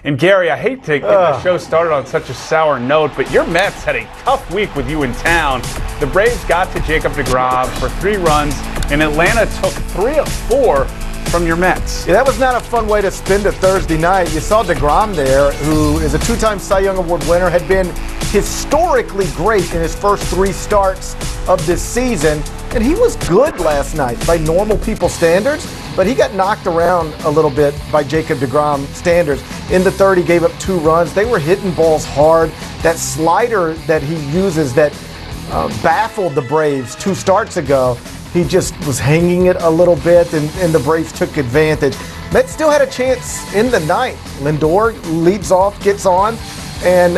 And Gary, I hate to get the show started on such a sour note, but your Mets had a tough week with you in town. The Braves got to Jacob deGrom for 3 runs, and Atlanta took 3 of 4 from your Mets. Yeah, that was not a fun way to spend a Thursday night. You saw deGrom there, who is a 2-time Cy Young Award winner, had been historically great in his first 3 starts of this season. And he was good last night by normal people standards, but he got knocked around a little bit by Jacob deGrom standards. In the third, he gave up 2 runs. They were hitting balls hard. That slider that he uses that baffled the Braves 2 starts ago, he just was hanging it a little bit, and the Braves took advantage. Mets still had a chance in the ninth. Lindor leads off, gets on, and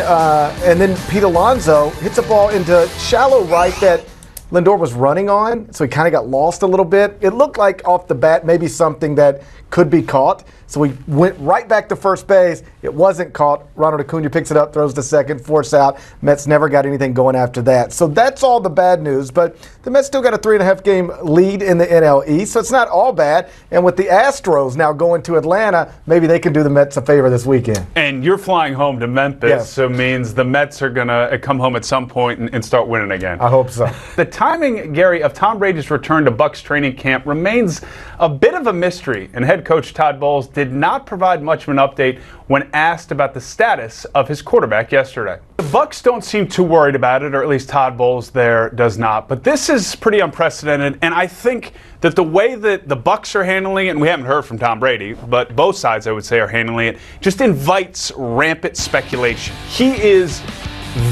then Pete Alonso hits a ball into shallow right that Lindor was running on, so he kind of got lost a little bit. It looked like off the bat maybe something that could be caught. So he went right back to first base. It wasn't caught. Ronald Acuna picks it up, throws to second, force out. Mets never got anything going after that. So that's all the bad news. But the Mets still got a 3.5 game lead in the NL East, so it's not all bad. And with the Astros now going to Atlanta, maybe they can do the Mets a favor this weekend. And you're flying home to Memphis, Yes. so it means the Mets are going to come home at some point and start winning again. I hope so. The timing, Gary, of Tom Brady's return to Bucs training camp remains a bit of a mystery, and head coach Todd did not provide much of an update when asked about the status of his quarterback yesterday. The Bucs don't seem too worried about it, or at least Todd Bowles there does not. But this is pretty unprecedented, and I think that the way that the Bucs are handling it, and we haven't heard from Tom Brady, but both sides, I would say, are handling it, just invites rampant speculation. He is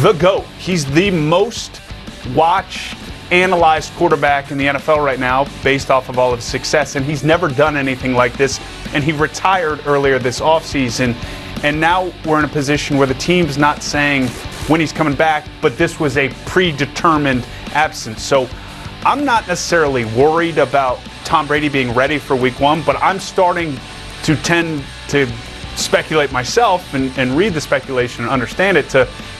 the GOAT. He's the most watched, analyzed quarterback in the NFL right now based off of all of his success, and he's never done anything like this, and he retired earlier this offseason, and now we're in a position where the team's not saying when he's coming back, but this was a predetermined absence. So I'm not necessarily worried about Tom Brady being ready for week 1, but I'm starting to tend to speculate myself and read the speculation and understand it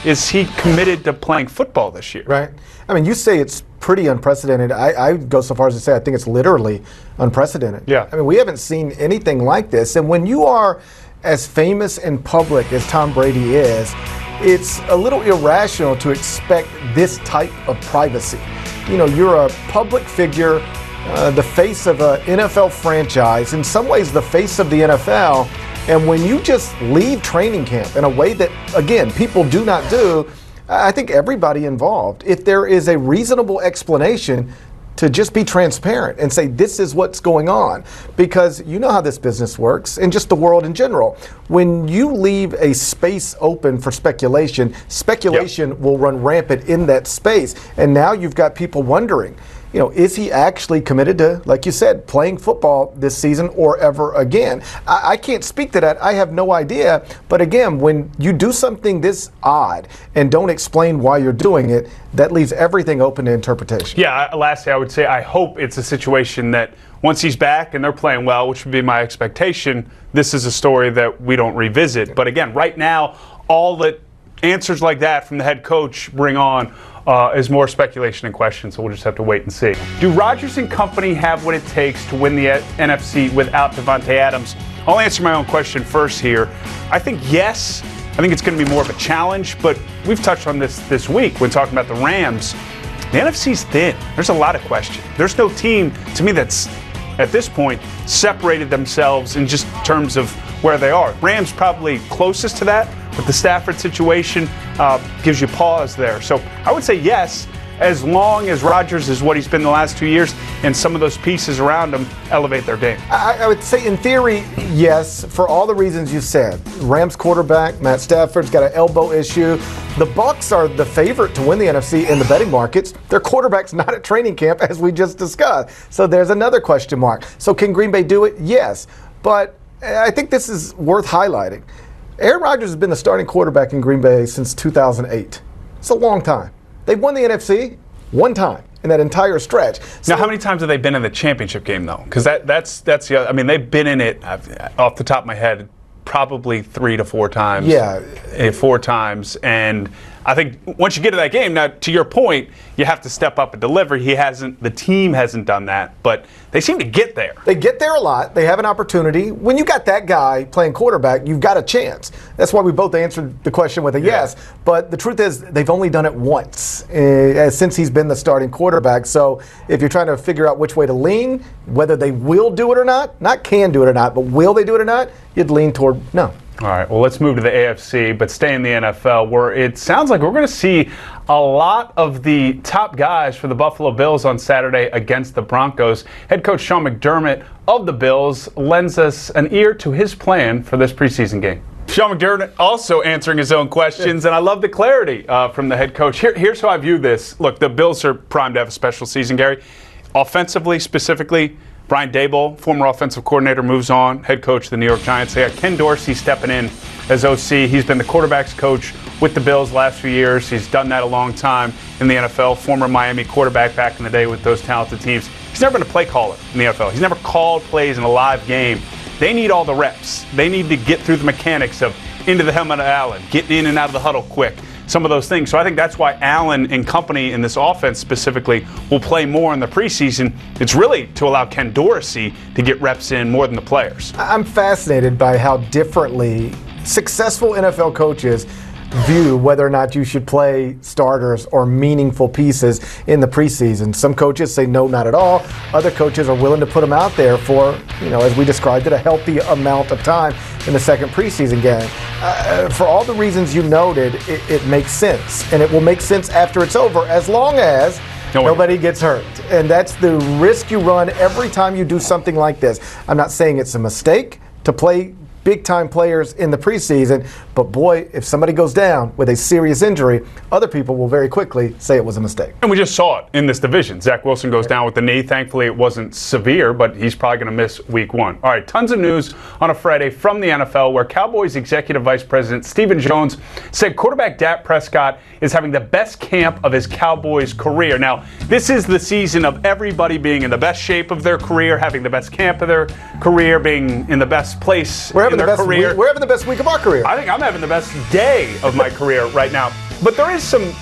is he committed to playing football this year? Right. I mean, you say it's pretty unprecedented. I would go so far as to say I think it's literally unprecedented. Yeah. I mean, we haven't seen anything like this. And when you are as famous and public as Tom Brady is, it's a little irrational to expect this type of privacy. You know, you're a public figure, the face of an NFL franchise, in some ways the face of the NFL. And when you just leave training camp in a way that, again, people do not do, I think everybody involved, if there is a reasonable explanation, to just be transparent and say this is what's going on. Because you know how this business works, and just the world in general. When you leave a space open for speculation, Yep. will run rampant in that space. And now you've got people wondering, you know, is he actually committed to, like you said, playing football this season or ever again? I can't speak to that. I have no idea. But again, when you do something this odd and don't explain why you're doing it, that leaves everything open to interpretation. Yeah, lastly, I would say I hope it's a situation that once he's back and they're playing well, which would be my expectation, this is a story that we don't revisit. But again, right now, all that answers like that from the head coach bring on is more speculation and questions, so we'll just have to wait and see. Do Rodgers and company have what it takes to win the NFC without Davante Adams? I'll answer my own question first here. I think yes. I think it's going to be more of a challenge, but we've touched on this week when talking about the Rams. The NFC's thin. There's a lot of questions. There's no team, to me, that's at this point separated themselves in just terms of where they are. Rams probably closest to that, but the Stafford situation gives you pause there. So I would say yes, as long as Rodgers is what he's been the last 2 years and some of those pieces around him elevate their game. I would say in theory, yes, for all the reasons you said. Rams quarterback, Matt Stafford's got an elbow issue. The Bucs are the favorite to win the NFC in the betting markets. Their quarterback's not at training camp, as we just discussed. So there's another question mark. So can Green Bay do it? Yes. But I think this is worth highlighting. Aaron Rodgers has been the starting quarterback in Green Bay since 2008. It's a long time. They've won the NFC one time in that entire stretch. So, now, how many times have they been in the championship game, though? Because that's the other, I mean, they've been in it, off the top of my head, probably 3 to 4 times. Yeah. 4 times. And I think once you get to that game, now to your point, you have to step up and deliver. The team hasn't done that, but they seem to get there. They get there a lot. They have an opportunity. When you got that guy playing quarterback, you've got a chance. That's why we both answered the question with a yes. But the truth is, they've only done it once since he's been the starting quarterback. So if you're trying to figure out which way to lean, whether they will do it or not can do it or not, but will they do it or not, you'd lean toward no. All right, well, let's move to the AFC, but stay in the NFL, where it sounds like we're going to see a lot of the top guys for the Buffalo Bills on Saturday against the Broncos. Head coach Sean McDermott of the Bills lends us an ear to his plan for this preseason game. Sean McDermott also answering his own questions, and I love the clarity from the head coach. Here's how I view this. Look, the Bills are primed to have a special season, Gary. Offensively, specifically, Brian Daboll, former offensive coordinator, moves on. Head coach of the New York Giants. They got Ken Dorsey stepping in as OC. He's been the quarterback's coach with the Bills the last few years. He's done that a long time in the NFL. Former Miami quarterback back in the day with those talented teams. He's never been a play caller in the NFL. He's never called plays in a live game. They need all the reps. They need to get through the mechanics of into the helmet of Allen, getting in and out of the huddle quick. Some of those things. So I think that's why Allen and company in this offense specifically will play more in the preseason. It's really to allow Ken Dorsey to get reps in more than the players. I'm fascinated by how differently successful NFL coaches view whether or not you should play starters or meaningful pieces in the preseason. Some coaches say no, not at all. Other coaches are willing to put them out there for, as we described it, a healthy amount of time in the second preseason game. For all the reasons you noted, it makes sense. And it will make sense after it's over as long as nobody gets hurt. And that's the risk you run every time you do something like this. I'm not saying it's a mistake to play big-time players in the preseason, but boy, if somebody goes down with a serious injury, other people will very quickly say it was a mistake. And we just saw it in this division. Zach Wilson goes down with the knee. Thankfully, it wasn't severe, but he's probably going to miss week 1. All right, tons of news on a Friday from the NFL, where Cowboys Executive Vice President Stephen Jones said quarterback Dak Prescott is having the best camp of his Cowboys career. Now, this is the season of everybody being in the best shape of their career, having the best camp of their career, being in the best place in their career. We're having the best week of our career. I think I'm having the best day of my career right now. But there is some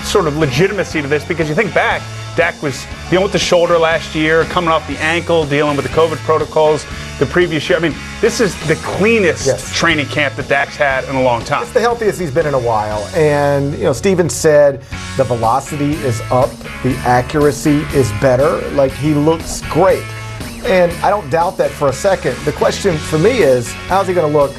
sort of legitimacy to this, because you think back, Dak was dealing with the shoulder last year, coming off the ankle, dealing with the COVID protocols the previous year. I mean, this is the cleanest training camp that Dak's had in a long time. It's the healthiest he's been in a while. And, Steven said the velocity is up, the accuracy is better. Like, he looks great. And I don't doubt that for a second. The question for me is, how's he going to look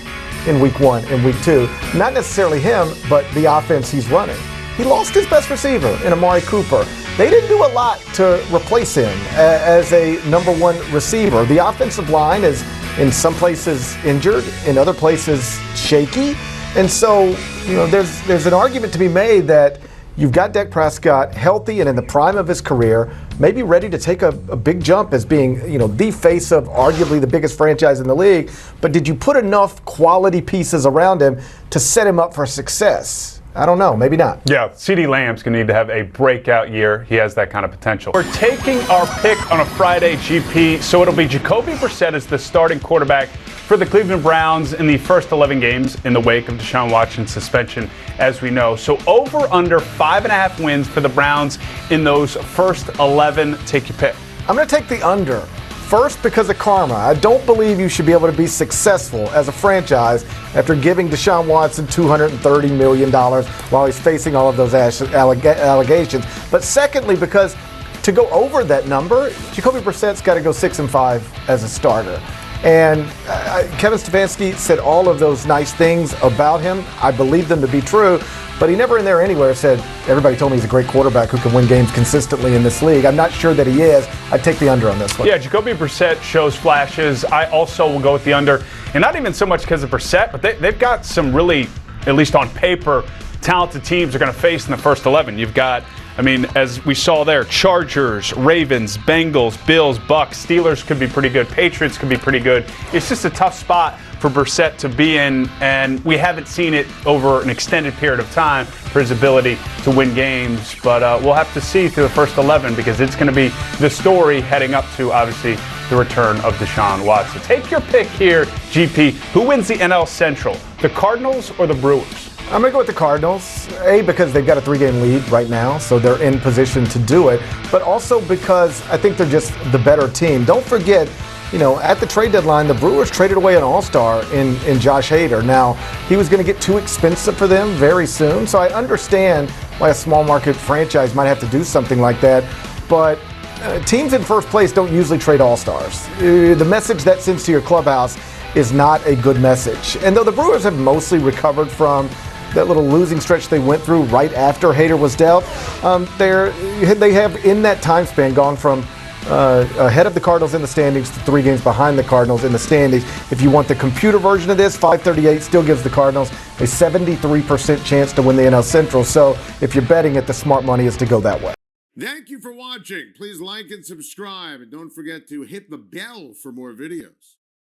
in week 1 and week 2? Not necessarily him, but the offense he's running. He lost his best receiver in Amari Cooper. They didn't do a lot to replace him as a number 1 receiver. The offensive line is in some places injured, in other places shaky. And so, there's an argument to be made that you've got Dak Prescott healthy and in the prime of his career, maybe ready to take a big jump as being, the face of arguably the biggest franchise in the league. But did you put enough quality pieces around him to set him up for success? I don't know. Maybe not. Yeah, CeeDee Lamb's going to need to have a breakout year. He has that kind of potential. We're taking our pick on a Friday, GP, so it'll be Jacoby Brissett as the starting quarterback for the Cleveland Browns in the first 11 games in the wake of Deshaun Watson's suspension, as we know. So over under 5.5 wins for the Browns in those first 11. Take your pick. I'm going to take the under. First, because of karma. I don't believe you should be able to be successful as a franchise after giving Deshaun Watson $230 million while he's facing all of those allegations. But secondly, because to go over that number, Jacoby Brissett's got to go 6-5 as a starter. And Kevin Stefanski said all of those nice things about him. I believe them to be true, but he never in there anywhere said, everybody told me he's a great quarterback who can win games consistently in this league. I'm not sure that he is. I'd take the under on this one. Yeah, Jacoby Brissett shows flashes. I also will go with the under. And not even so much because of Brissett, but they've got some really, at least on paper, talented teams they're going to face in the first 11. You've got, as we saw there, Chargers, Ravens, Bengals, Bills, Bucks, Steelers could be pretty good. Patriots could be pretty good. It's just a tough spot for Brissett to be in, and we haven't seen it over an extended period of time for his ability to win games. But we'll have to see through the first 11, because it's going to be the story heading up to, obviously, the return of Deshaun Watson. Take your pick here, GP. Who wins the NL Central, the Cardinals or the Brewers? I'm going to go with the Cardinals, because they've got a 3-game lead right now, so they're in position to do it, but also because I think they're just the better team. Don't forget, at the trade deadline, the Brewers traded away an all-star in Josh Hader. Now, he was going to get too expensive for them very soon, so I understand why a small market franchise might have to do something like that, but teams in first place don't usually trade all-stars. The message that sends to your clubhouse is not a good message. And though the Brewers have mostly recovered from that little losing stretch they went through right after Hader was dealt, they have in that time span gone from ahead of the Cardinals in the standings to 3 games behind the Cardinals in the standings. If you want the computer version of this, 538 still gives the Cardinals a 73% chance to win the NL Central. So if you're betting it, the smart money is to go that way. Thank you for watching. Please like and subscribe, and don't forget to hit the bell for more videos.